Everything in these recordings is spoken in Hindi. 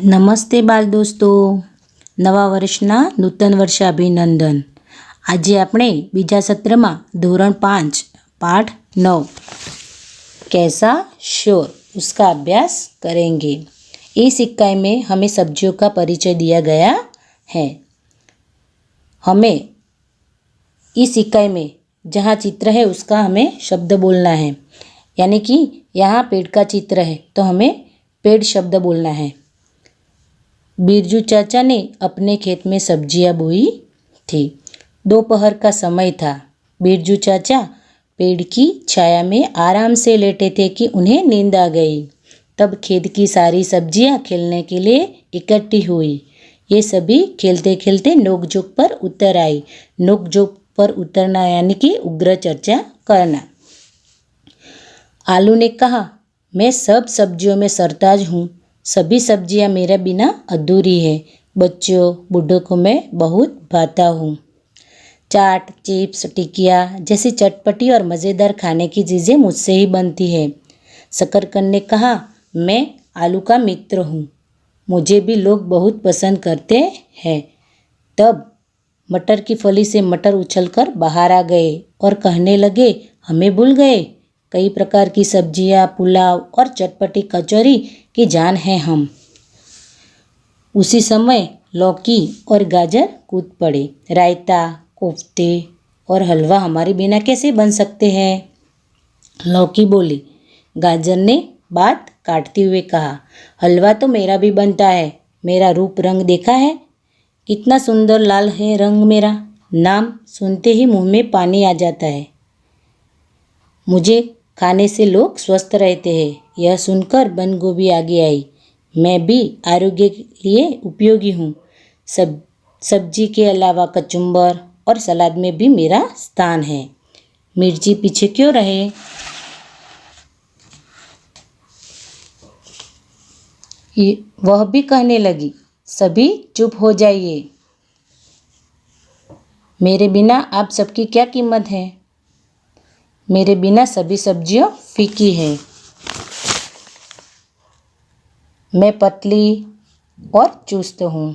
નમસ્તે બાળ દોસ્તો, નવા વર્ષના નૂતન વર્ષ અભિનંદન। આજે આપણે બીજા સત્રમાં ધોરણ 5 पाठ 9 कैसा शोर उसका अभ्यास करेंगे। इस इकाई में हमें सब्जियों का परिचय दिया गया है। हमें इस इकाई में जहाँ चित्र है उसका हमें शब्द बोलना है, यानी कि यहाँ पेड़ का चित्र है तो हमें पेड़ शब्द बोलना है। बिरजू चाचा ने अपने खेत में सब्जियां बोई थी। दोपहर का समय था। बिरजू चाचा पेड़ की छाया में आराम से लेटे थे कि उन्हें नींद आ गई। तब खेत की सारी सब्जियां खेलने के लिए इकट्ठी हुई। ये सभी खेलते खेलते नोकझोंक पर उतर आई। नोकझोंक पर उतरना यानी कि उग्र चर्चा करना। आलू ने कहा, मैं सब सब्जियों में सरताज हूँ। सभी सब्जियां मेरे बिना अधूरी है। बच्चों बूढ़ों को मैं बहुत भाता हूँ। चाट, चिप्स, टिकिया जैसी चटपटी और मज़ेदार खाने की चीज़ें मुझसे ही बनती है। शकरकंद ने कहा, मैं आलू का मित्र हूँ। मुझे भी लोग बहुत पसंद करते हैं। तब मटर की फली से मटर उछलकर बाहर आ गए और कहने लगे, हमें भूल गए। कई प्रकार की सब्जियां, पुलाव और चटपटी कचौरी की जान है हम। उसी समय लौकी और गाजर कूद पड़े। रायता, कोफ्ते और हलवा हमारे बिना कैसे बन सकते हैं? लौकी बोली। गाजर ने बात काटते हुए कहा, हलवा तो मेरा भी बनता है। मेरा रूप रंग देखा है? कितना सुंदर लाल है रंग मेरा। नाम सुनते ही मुंह में पानी आ जाता है। मुझे खाने से लोग स्वस्थ रहते हैं। यह सुनकर बंद गोभी आगे आई। मैं भी आरोग्य के लिए उपयोगी हूँ। सब्जी के अलावा कचुम्बर और सलाद में भी मेरा स्थान है। मिर्ची पीछे क्यों रहे? वह भी कहने लगी, सभी चुप हो जाइए। मेरे बिना आप सबकी क्या कीमत है? मेरे बिना सभी सब्जियां फीकी हैं। मैं पतली और चुस्त हूँ।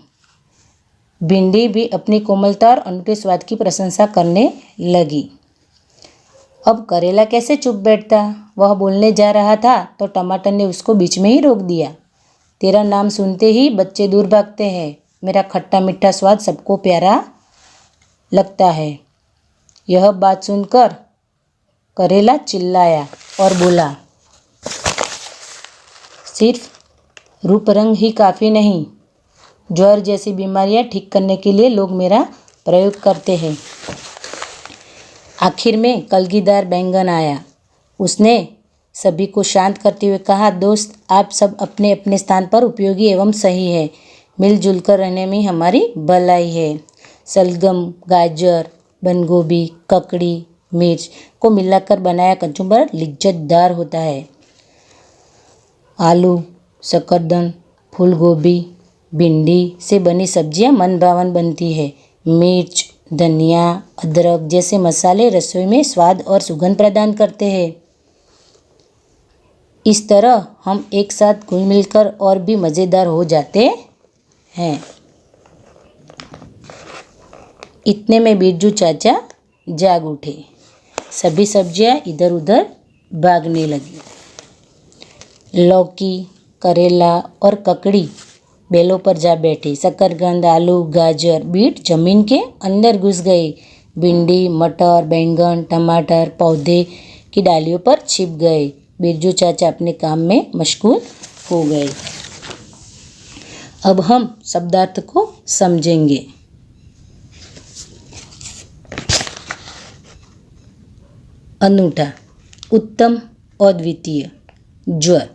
भिंडी भी अपनी कोमलता और अनूठे स्वाद की प्रशंसा करने लगी। अब करेला कैसे चुप बैठता? वह बोलने जा रहा था तो टमाटर ने उसको बीच में ही रोक दिया। तेरा नाम सुनते ही बच्चे दूर भागते हैं। मेरा खट्टा मीठा स्वाद सबको प्यारा लगता है। यह बात सुनकर करेला चिल्लाया और बोला, सिर्फ रूप रंग ही काफ़ी नहीं, ज्वर जैसी बीमारियां ठीक करने के लिए लोग मेरा प्रयोग करते हैं। आखिर में कलगीदार बैंगन आया। उसने सभी को शांत करते हुए कहा, दोस्त आप सब अपने अपने स्थान पर उपयोगी एवं सही है। मिलजुल कर रहने में हमारी भलाई है। सलगम, गाजर, बंद गोभी, ककड़ी, मिर्च को मिलाकर बनाया कचुम्बर लिज्जतदार होता है। आलू, शकरकंद, फूल गोभी, भिंडी से बनी सब्जियां मन भावन बनती है। मिर्च, धनिया, अदरक जैसे मसाले रसोई में स्वाद और सुगंध प्रदान करते हैं। इस तरह हम एक साथ घुल मिलकर और भी मज़ेदार हो जाते हैं। इतने में बिरजू चाचा जाग उठे। सभी सब्जियां इधर उधर भागने लगी। लौकी, करेला और ककड़ी बेलों पर जा बैठे। शकरकंद, आलू, गाजर, बीट जमीन के अंदर घुस गए। भिंडी, मटर, बैंगन, टमाटर पौधे की डालियों पर छिप गए। बिरजू चाचा अपने काम में मशगूल हो गए। अब हम शब्दार्थ को समझेंगे। अनूठा, उत्तम, अद्वितीय। ज्वर,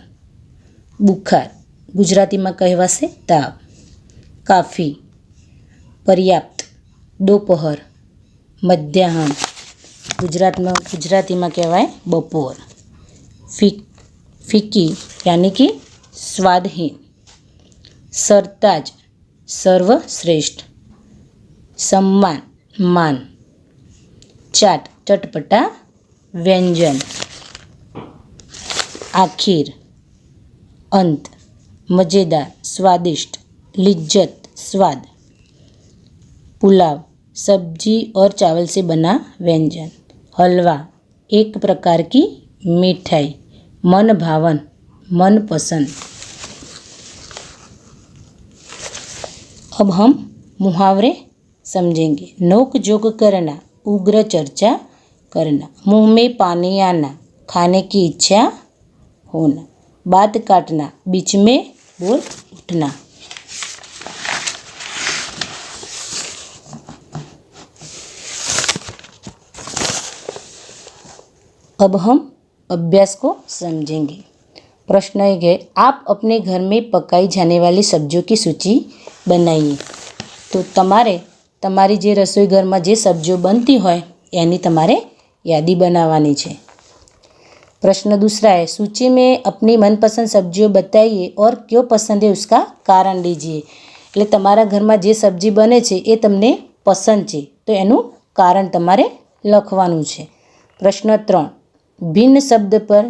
बुखार, गुजरातीમાં કહેવાશે તાવ। કાફી, પર્યાપ્ત, दोपहर, મધ્યાહન, ગુજરાતીમાં કહેવાય બપોર। ફીકી यानी कि स्वादहीन। सरताज, सर्वश्रेष्ठ। सम्मान, मान। चाट, चटपटा व्यंजन। आखिर, अंत, मज़ेदार, स्वादिष्ट, लिज्जत, स्वाद। पुलाव, सब्जी और चावल से बना व्यंजन। हलवा, एक प्रकार की मिठाई। मन भावन, मनपसंद। अब हम मुहावरे समझेंगे। नोक झोंक करना, उग्र चर्चा करना। मुंह में पानी आना, खाने की इच्छा होना। बात काटना, बीच में बोल उठना। अब हम अभ्यास को समझेंगे। प्रश्न 1 है, आप अपने घर में पकाई जाने वाली सब्जियों की सूची बनाइए। तो તમારી જે રસોઈ ઘરમાં જે સબ્જીઓ બનતી હોય એની તમારે યાદી બનાવવાની છે। प्रश्न दूसरा है, सूची में अपनी मनपसंद सब्जियों बताइए और क्यों पसंद है उसका कारण दीजिए। એટલે તમારા ઘરમાં જે સબ્જી બને છે એ તમને પસંદ છે તો એનું કારણ તમારે લખવાનું છે। प्रश्न 3, भिन्न शब्द पर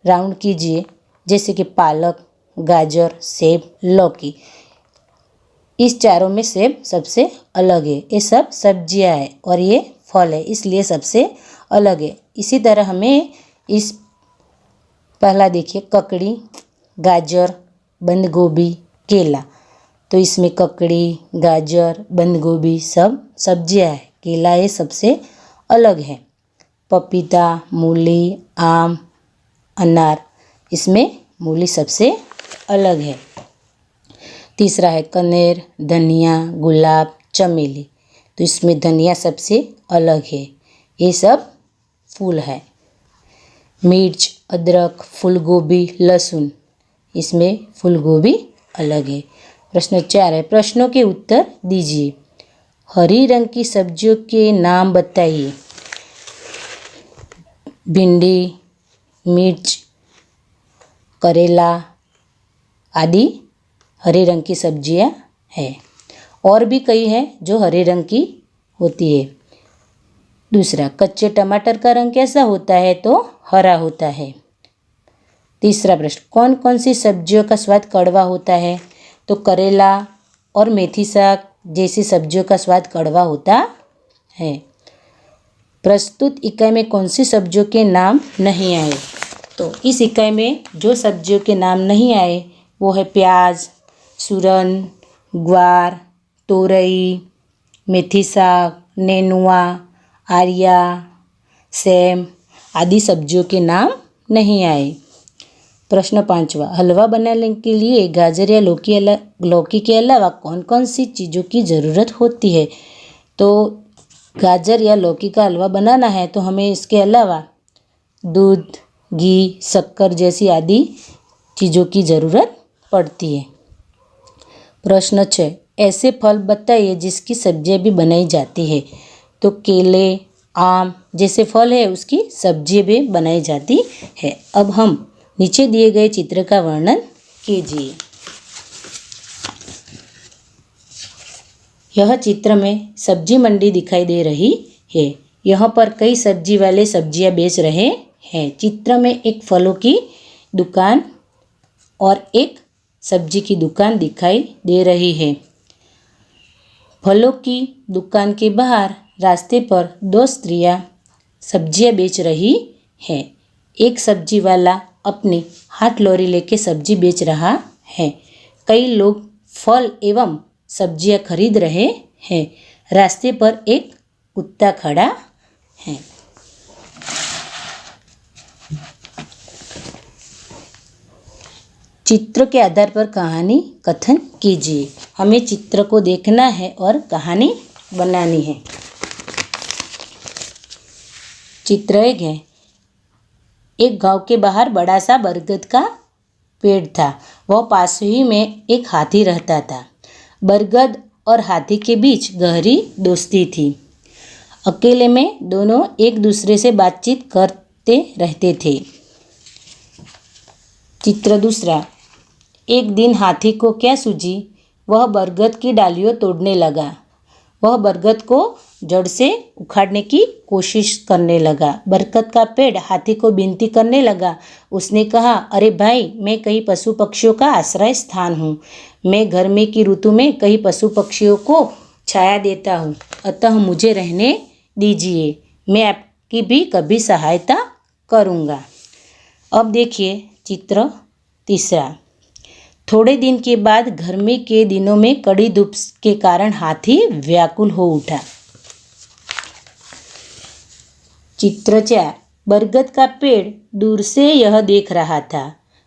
राउंड कीजिए, जैसे कि पालक, गाजर, सेब, लौकी। इस चारों में सेब सबसे अलग है। ये सब सब्जियां है और ये फल है, इसलिए सबसे अलग है। इसी तरह हमें इस पहला देखिए, ककड़ी, गाजर, बंद गोभी, केला। तो इसमें ककड़ी, गाजर, बंद गोभी सब सब्जियां है। केला ये सबसे अलग है। पपीता, मूली, आम, अनार, इसमें मूली सबसे अलग है। तीसरा है कनेर, धनिया, गुलाब, चमेली। तो इसमें धनिया सबसे अलग है, ये सब फूल है। मिर्च, अदरक, फूलगोभी, लहसुन, इसमें फूलगोभी अलग है। प्रश्न 4 है, प्रश्नों के उत्तर दीजिए। हरी रंग की सब्जियों के नाम बताइए। भिंडी, मिर्च, करेला आदि हरे रंग की सब्जियां हैं। और भी कई हैं जो हरे रंग की होती है। दूसरा, कच्चे टमाटर का रंग कैसा होता है? तो हरा होता है। तीसरा प्रश्न, कौन कौन सी सब्जियों का स्वाद कड़वा होता है? तो करेला और मेथी साग जैसी सब्जियों का स्वाद कड़वा होता है। प्रस्तुत इकाई में कौन सी सब्जियों के नाम नहीं आए? तो इस इकाई में जो सब्जियों के नाम नहीं आए वो है प्याज, सूरन, ग्वार, तोरई, मेथी साग, नेनुआ, आर्या, सेम आदि सब्जियों के नाम नहीं आए। प्रश्न 5वां, हलवा बनाने के लिए गाजर या लौकी के अलावा कौन कौन सी चीज़ों की ज़रूरत होती है? तो गाजर या लौकी का हलवा बनाना है तो हमें इसके अलावा दूध, घी, शक्कर जैसी आदि चीज़ों की ज़रूरत पड़ती है। प्रश्न 6, ऐसे फल बताइए जिसकी सब्जियां भी बनाई जाती है। तो केले, आम जैसे फल है उसकी सब्जी भी बनाई जाती है। अब हम नीचे दिए गए चित्र का वर्णन कीजिए। यह चित्र में सब्जी मंडी दिखाई दे रही है। यहाँ पर कई सब्जी वाले सब्जियां बेच रहे हैं। चित्र में एक फलों की दुकान और एक सब्जी की दुकान दिखाई दे रही है। फलों की दुकान के बाहर रास्ते पर 2 स्त्रियां सब्जियां बेच रही हैं। एक सब्जी वाला अपनी हाथ लोरी लेके सब्जी बेच रहा है। कई लोग फल एवं सब्जियां खरीद रहे हैं। रास्ते पर एक कुत्ता खड़ा है। चित्र के आधार पर कहानी कथन कीजिए। हमें चित्र को देखना है और कहानी बनानी है। चित्र 1 है, एक गांव के बाहर बड़ा सा बरगद का पेड़ था। वह पास ही में एक हाथी रहता था। बरगद और हाथी के बीच गहरी दोस्ती थी। अकेले में दोनों एक दूसरे से बातचीत करते रहते थे। चित्र 2, एक दिन हाथी को क्या सूझी, वह बरगद की डालियों तोड़ने लगा। वह बरगद को जड़ से उखाड़ने की कोशिश करने लगा। बरगद का पेड़ हाथी को विनती करने लगा। उसने कहा, अरे भाई, मैं कई पशु पक्षियों का आश्रय स्थान हूँ। मैं गर्मी की ऋतु में कई पशु पक्षियों को छाया देता हूँ, अतः मुझे रहने दीजिए। मैं आपकी भी कभी सहायता करूँगा। अब देखिए चित्र तीसरा। थोड़े दिन के बाद गर्मी के दिनों में कड़ी धूप के कारण हाथी व्याकुल हो उठा। चित्र 4। बरगद का पेड़ दूर से यह देख रहा था।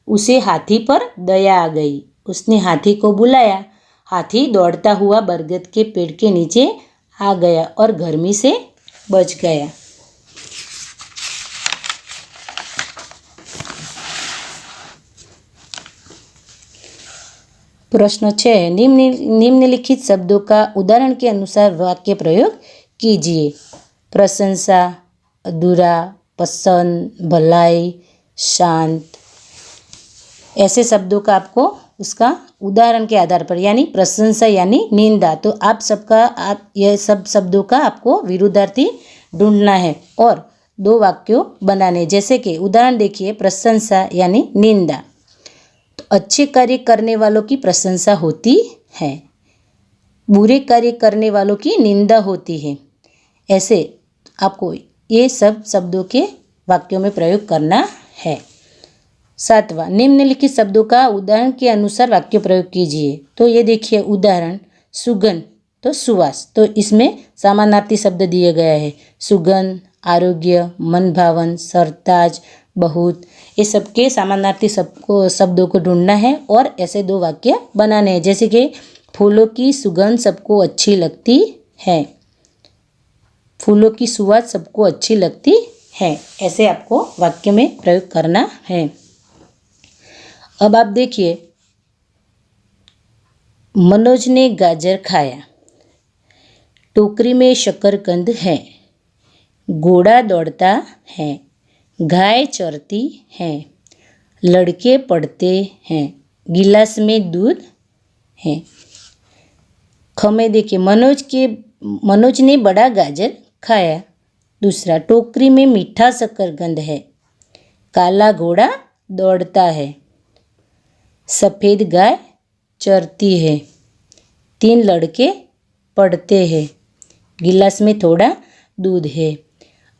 उसे हाथी पर दया आ गई। उसने हाथी को बुलाया। हाथी दौड़ता हुआ बरगद के पेड़ के नीचे आ गया और गर्मी से बच गया। प्रश्न 6। निम्नलिखित शब्दों का उदाहरण के अनुसार वाक्य प्रयोग कीजिए। प्रशंसा, अधूरा, पसंद, भलाई, शांत। ऐसे शब्दों का आपको उसका उदाहरण के आधार पर, यानी प्रशंसा यानी निंदा, तो आप यह सब शब्दों का आपको विरुद्धार्थी ढूंढना है और 2 वाक्यों बनाने। जैसे कि उदाहरण देखिए, प्रशंसा यानी निंदा। तो अच्छे कार्य करने वालों की प्रशंसा होती है, बुरे कार्य करने वालों की निंदा होती है। ऐसे आपको ये सब शब्दों के वाक्यों में प्रयोग करना है। 7वां, निम्नलिखित शब्दों का उदाहरण के अनुसार वाक्य प्रयोग कीजिए। तो ये देखिए उदाहरण, सुगंध तो सुवास, तो इसमें समानार्थी शब्द दिए गया है। सुगंध, आरोग्य, मनभावन, सरताज, बहुत, ये सबके समानार्थी शब्दों को ढूंढना है और ऐसे 2 वाक्य बनाने हैं। जैसे कि फूलों की सुगंध सबको अच्छी लगती है, फूलों की सुवास सबको अच्छी लगती है। ऐसे आपको वाक्य में प्रयोग करना है। अब आप देखिए, मनोज ने गाजर खाया। टोकरी में शकरकंद है। घोड़ा दौड़ता है। गाय चरती है। लड़के पढ़ते हैं। गिलास में दूध है। खमे देखिए, मनोज ने बड़ा गाजर खाया। दूसरा, टोकरी में मीठा शकरकंद है। काला घोड़ा दौड़ता है। सफ़ेद गाय चरती है। 3 लड़के पढ़ते हैं। गिलास में थोड़ा दूध है।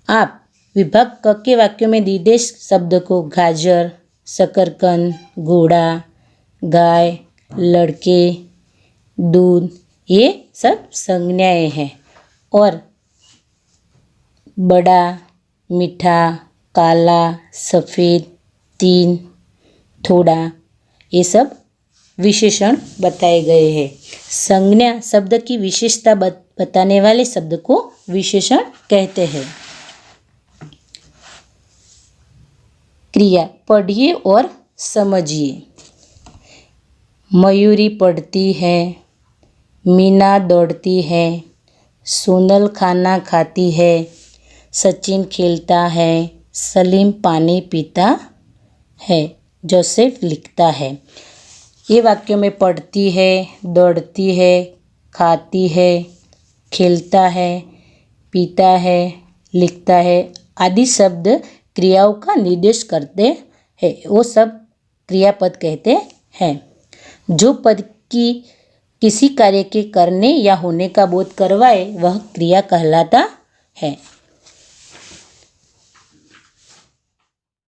आप विभाग क के वाक्यों में निर्देश शब्द को गाजर, शकरकंद, घोड़ा, गाय, लड़के, दूध, ये सब संज्ञाएं हैं और बड़ा, मीठा, काला, सफ़ेद, 3, थोड़ा, ये सब विशेषण बताए गए हैं। संज्ञा शब्द की विशेषता बताने वाले शब्द को विशेषण कहते हैं। क्रिया, पढ़िए और समझिए। मयूरी पढ़ती है। मीना दौड़ती है। सोनल खाना खाती है। सचिन खेलता है। सलीम पानी पीता है। जोसेफ लिखता है। ये वाक्यों में पढ़ती है, दौड़ती है, खाती है, खेलता है, पीता है, लिखता है आदि शब्द क्रियाओं का निर्देश करते हैं, वो सब क्रियापद कहते हैं। जो पद की किसी कार्य के करने या होने का बोध करवाए वह क्रिया कहलाता है।